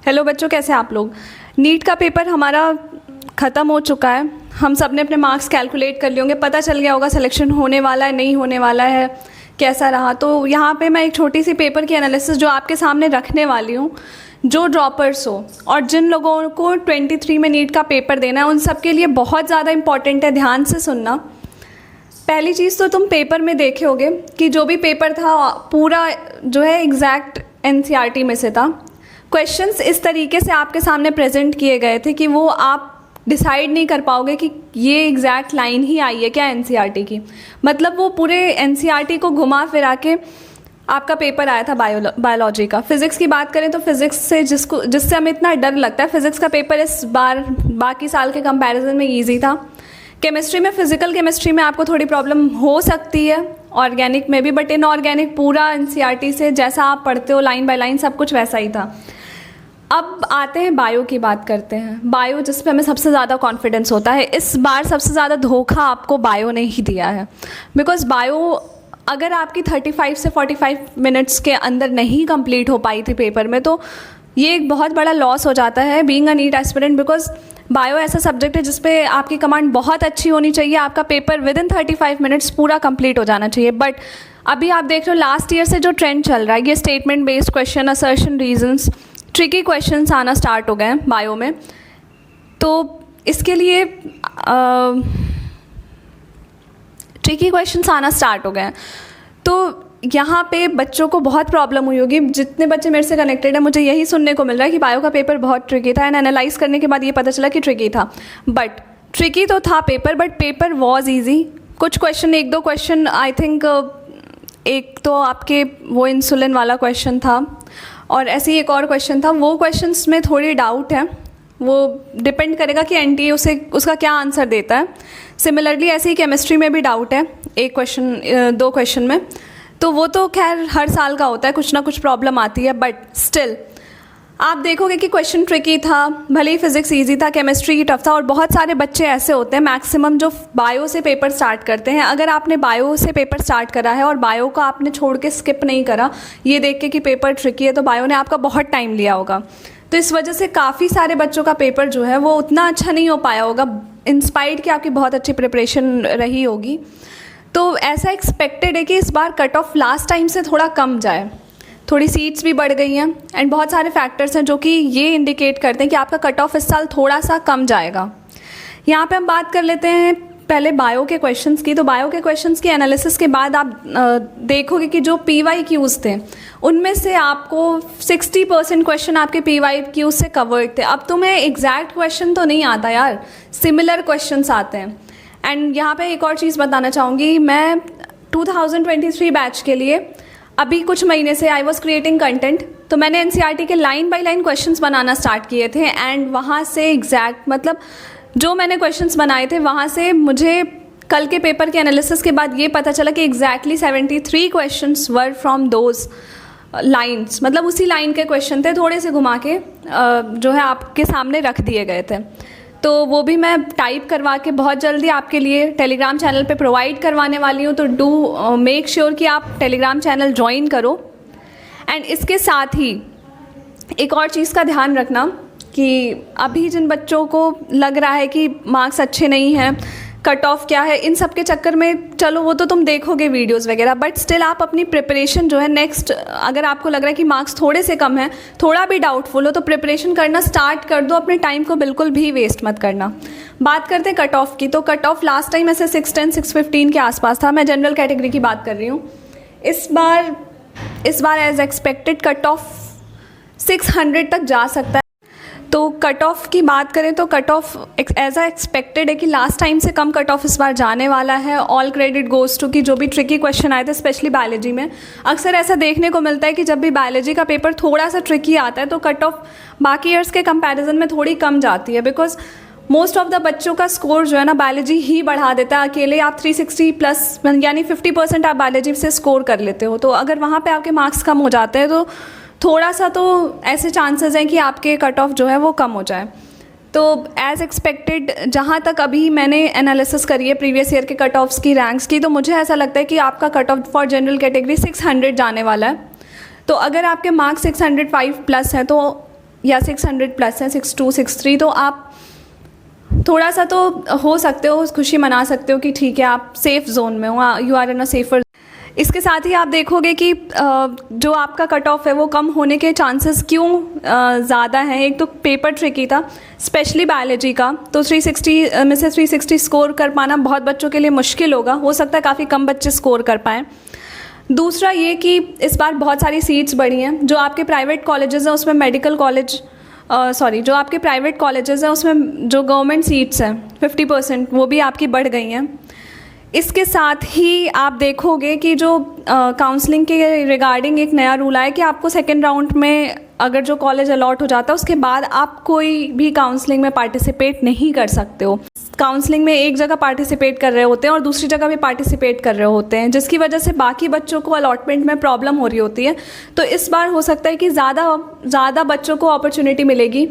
Hello बच्चों, कैसे हैं आप लोग। नीट का पेपर हमारा ख़त्म हो चुका है। हम सब ने अपने मार्क्स कैलकुलेट कर लिए होंगे, पता चल गया होगा सिलेक्शन होने वाला है नहीं होने वाला है, कैसा रहा। तो यहाँ पे मैं एक छोटी सी पेपर की एनालिसिस जो आपके सामने रखने वाली हूँ, जो ड्रॉपर्स हो और जिन लोगों को 23 में नीट का पेपर देना है उन सब के लिए बहुत ज़्यादा इंपॉर्टेंट है, ध्यान से सुनना। पहली चीज़ तो तुम पेपर में देखे होगे कि जो भी पेपर था पूरा जो है एग्जैक्ट एनसीईआरटी में से था। क्वेश्चंस इस तरीके से आपके सामने प्रेजेंट किए गए थे कि वो आप डिसाइड नहीं कर पाओगे कि ये एग्जैक्ट लाइन ही आई है क्या एनसीईआरटी की। मतलब वो पूरे एनसीईआरटी को घुमा फिरा के आपका पेपर आया था बायोलॉजी का। फिज़िक्स की बात करें तो फिज़िक्स से जिससे हमें इतना डर लगता है, फिज़िक्स का पेपर इस बार बाकी साल के कंपैरिजन में ईजी था। केमिस्ट्री में, फिजिकल केमिस्ट्री में आपको थोड़ी प्रॉब्लम हो सकती है, ऑर्गेनिक में भी, बट इनऑर्गेनिक पूरा एनसीईआरटी से जैसा आप पढ़ते हो लाइन बाय लाइन सब कुछ वैसा ही था। अब आते हैं बायो की बात करते हैं। बायो जिस पे हमें सबसे ज़्यादा कॉन्फिडेंस होता है, इस बार सबसे ज़्यादा धोखा आपको बायो ने ही दिया है। बिकॉज बायो अगर आपकी 35 से 45 मिनट्स के अंदर नहीं कंप्लीट हो पाई थी पेपर में, तो ये एक बहुत बड़ा लॉस हो जाता है being a NEET aspirant. Because bio ऐसा सब्जेक्ट है जिसपे आपकी कमांड बहुत अच्छी होनी चाहिए, आपका पेपर विद इन 35 मिनट्स पूरा कंप्लीट हो जाना चाहिए। बट अभी आप देख रहे हो लास्ट ईयर से जो ट्रेंड चल रहा है, ये statement based question, assertion, reasons, tricky questions आना स्टार्ट हो गए हैं बायो में। तो इसके लिए ट्रिकी क्वेश्चंस आना स्टार्ट हो गए हैं, तो यहाँ पे बच्चों को बहुत प्रॉब्लम हुई होगी। जितने बच्चे मेरे से कनेक्टेड है, मुझे यही सुनने को मिल रहा है कि बायो का पेपर बहुत ट्रिकी था, एंड एनालाइज करने के बाद ये पता चला कि ट्रिकी था। बट ट्रिकी तो था paper, but paper was easy. कुछ क्वेश्चन, एक दो क्वेश्चन आई थिंक, एक तो आपके वो इंसुलिन वाला क्वेश्चन था और ऐसे ही एक और क्वेश्चन था। वो क्वेश्चंस में थोड़ी डाउट है, वो डिपेंड करेगा कि एनटीए उसे उसका क्या आंसर देता है। सिमिलरली ऐसे ही केमिस्ट्री में भी डाउट है, एक क्वेश्चन, दो क्वेश्चन में। तो वो तो खैर हर साल का होता है, कुछ ना कुछ प्रॉब्लम आती है। बट स्टिल आप देखोगे कि क्वेश्चन ट्रिकी था, भले ही फिजिक्स ईजी था, केमिस्ट्री टफ था। और बहुत सारे बच्चे ऐसे होते हैं मैक्सिमम जो बायो से पेपर स्टार्ट करते हैं। अगर आपने बायो से पेपर स्टार्ट करा है और बायो का आपने छोड़ के स्किप नहीं करा ये देख के कि पेपर ट्रिकी है, तो बायो ने आपका बहुत टाइम लिया होगा। तो इस वजह से काफ़ी सारे बच्चों का पेपर जो है वो उतना अच्छा नहीं हो पाया होगा, इंस्पायर्ड कि आपकी बहुत अच्छी प्रिपरेशन रही होगी। तो ऐसा एक्सपेक्टेड है कि इस बार कट ऑफ लास्ट टाइम से थोड़ा कम जाए, थोड़ी सीट्स भी बढ़ गई हैं एंड बहुत सारे फैक्टर्स हैं जो कि ये इंडिकेट करते हैं कि आपका कट ऑफ इस साल थोड़ा सा कम जाएगा। यहाँ पे हम बात कर लेते हैं पहले बायो के क्वेश्चंस की। तो बायो के क्वेश्चंस की एनालिसिस के बाद आप देखोगे कि जो PYQs थे उनमें से आपको 60% क्वेश्चन आपके PYQs से कवर्ड थे। अब तुम्हें एग्जैक्ट क्वेश्चन तो नहीं आता यार, सिमिलर क्वेश्चंस आते हैं। एंड यहाँ पे एक और चीज़ बताना चाहूँगी, मैं 2023 बैच के लिए अभी कुछ महीने से आई वॉज क्रिएटिंग कंटेंट। तो मैंने एनसीईआरटी के line by line questions banana start किए थे एंड वहाँ से एग्जैक्ट मतलब जो मैंने क्वेश्चंस बनाए थे वहाँ से मुझे कल के पेपर के एनालिसिस के बाद ये पता चला कि exactly 73 questions were from those lines. मतलब उसी लाइन के क्वेश्चन थे, थोड़े से घुमा के जो है आपके सामने रख दिए गए थे। तो वो भी मैं टाइप करवा के बहुत जल्दी आपके लिए टेलीग्राम चैनल पे प्रोवाइड करवाने वाली हूँ। तो डू मेक श्योर कि आप टेलीग्राम चैनल ज्वाइन करो। एंड इसके साथ ही एक और चीज़ का ध्यान रखना कि अभी जिन बच्चों को लग रहा है कि मार्क्स अच्छे नहीं हैं, कट ऑफ क्या है, इन सब के चक्कर में चलो वो तो तुम देखोगे वीडियोस वगैरह, बट स्टिल आप अपनी प्रिपरेशन जो है नेक्स्ट, अगर आपको लग रहा है कि मार्क्स थोड़े से कम है, थोड़ा भी डाउटफुल हो, तो प्रिपरेशन करना स्टार्ट कर दो। अपने टाइम को बिल्कुल भी वेस्ट मत करना। बात करते हैं कट ऑफ की। तो कट ऑफ लास्ट टाइम ऐसे 610 615 के आसपास था। मैं जनरल कैटेगरी की बात कर रही हूँ। इस बार एज एक्सपेक्टेड कट ऑफ 600 तक जा सकता है। तो कट ऑफ की बात करें तो cut off as a expected है कि लास्ट टाइम से कम कट ऑफ इस बार जाने वाला है। ऑल क्रेडिट गोज टू कि जो भी ट्रिकी क्वेश्चन आए थे स्पेशली बायोलॉजी में। अक्सर ऐसा देखने को मिलता है कि जब भी बायोलॉजी का पेपर थोड़ा सा ट्रिकी आता है तो कट ऑफ बाकी ईयर्स के कंपैरिजन में थोड़ी कम जाती है। बिकॉज मोस्ट ऑफ द बच्चों का स्कोर जो है ना बायोलॉजी ही बढ़ा देता है। अकेले आप 360 प्लस यानी 50% आप बायोलॉजी से स्कोर कर लेते हो। तो अगर वहाँ पर आपके मार्क्स कम हो जाते हैं तो थोड़ा सा तो ऐसे चांसेस हैं कि आपके कट ऑफ जो है वो कम हो जाए। तो एज़ एक्सपेक्टेड जहाँ तक अभी मैंने एनालिसिस करी है प्रीवियस ईयर के कट ऑफ्स की, रैंक्स की, तो मुझे ऐसा लगता है कि आपका cut off for general category 600 जाने वाला है। तो अगर आपके मार्क्स 605 प्लस हैं तो या 600 प्लस है, 62 63, तो आप थोड़ा सा तो हो सकते हो, खुशी मना सकते हो कि ठीक है आप सेफ़ जोन में हो, you are in a safer. इसके साथ ही आप देखोगे कि जो आपका कट ऑफ है वो कम होने के चांसेस क्यों ज़्यादा हैं। एक तो पेपर ट्रिकी था, स्पेशली बायोलॉजी का, तो 360 में से 360 स्कोर कर पाना बहुत बच्चों के लिए मुश्किल होगा, हो सकता है काफ़ी कम बच्चे स्कोर कर पाएँ। दूसरा ये कि इस बार बहुत सारी सीट्स बढ़ी हैं, जो आपके प्राइवेट कॉलेजेस हैं उसमें मेडिकल कॉलेज जो आपके प्राइवेट कॉलेजेस हैं उसमें जो गवर्नमेंट सीट्स हैं 50% वो भी आपकी बढ़ गई हैं। इसके साथ ही आप देखोगे कि जो काउंसलिंग के रिगार्डिंग एक नया रूल आया कि आपको सेकेंड राउंड में अगर जो कॉलेज अलॉट हो जाता है उसके बाद आप कोई भी काउंसलिंग में पार्टिसिपेट नहीं कर सकते हो। काउंसलिंग में एक जगह पार्टिसिपेट कर रहे होते हैं और दूसरी जगह भी पार्टिसिपेट कर रहे होते हैं, जिसकी वजह से बाकी बच्चों को अलॉटमेंट में प्रॉब्लम हो रही होती है। तो इस बार हो सकता है कि ज़्यादा बच्चों को अपॉर्चुनिटी मिलेगी।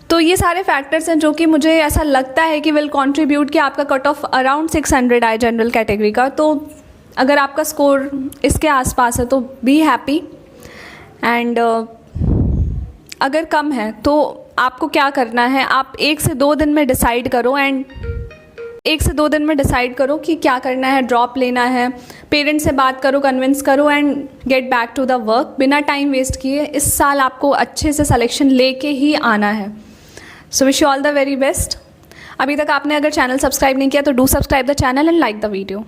तो ये सारे फैक्टर्स हैं जो कि मुझे ऐसा लगता है कि विल कंट्रीब्यूट कि आपका कट ऑफ अराउंड 600 आए जनरल कैटेगरी का। तो अगर आपका स्कोर इसके आसपास है तो बी हैप्पी, एंड अगर कम है तो आपको क्या करना है, आप 1 से 2 दिन में डिसाइड करो, एंड 1 से 2 दिन में डिसाइड करो कि क्या करना है, ड्रॉप लेना है, पेरेंट्स से बात करो, कन्विंस करो and get back to the work, बिना टाइम वेस्ट किए। इस साल आपको अच्छे से सिलेक्शन लेके ही आना है। So wish you all the very best. अभी तक आपने अगर चैनल सब्सक्राइब नहीं किया तो do subscribe the channel and like the video.